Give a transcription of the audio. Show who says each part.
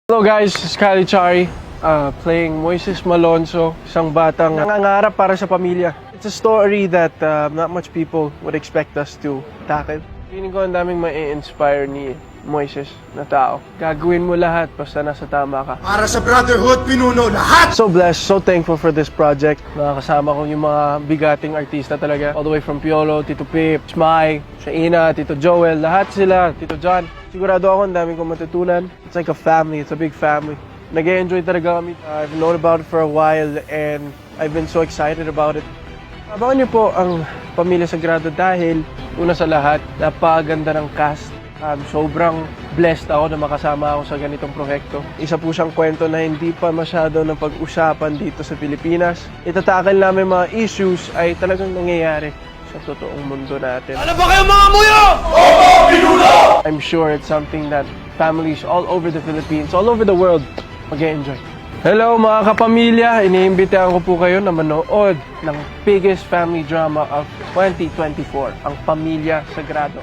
Speaker 1: Hello guys, this is Kali Chari, playing Moises Malonzo, isang batang nangangarap para sa pamilya. It's a story that not much people would expect us to tackle. Feeling ko ang daming ma-inspire ni Moises na tao. Gagawin mo lahat basta nasa tama ka.
Speaker 2: Para sa brotherhood, pinuno lahat!
Speaker 1: So blessed, so thankful for this project. Nakakasama ko yung mga bigating artista talaga. All the way from Piolo, Tito Pip, Smai, Shaina, Tito Joel, lahat sila, Tito John. Sigurado ako ang daming kong matutunan. It's like a family, it's a big family. Nag-e-enjoy talaga kami. I've known about it for a while and I've been so excited about it. Abangan niyo po ang Pamilya Sagrado dahil una sa lahat, napakaganda ng cast. Sobrang blessed ako na makasama ako sa ganitong proyekto. Isa po siyang kwento na hindi pa masyado ng pag-usapan dito sa Pilipinas. Itatakal namin mga issues ay talagang nangyayari sa totoong mundo natin.
Speaker 2: Ano ba kayo mga muyo? Oo, pinuno!
Speaker 1: I'm sure it's something that families all over the Philippines, all over the world, mag-enjoy. Hello mga kapamilya, iniimbitahan ko po kayo na manood ng biggest family drama of 2024, ang Pamilya Sagrado.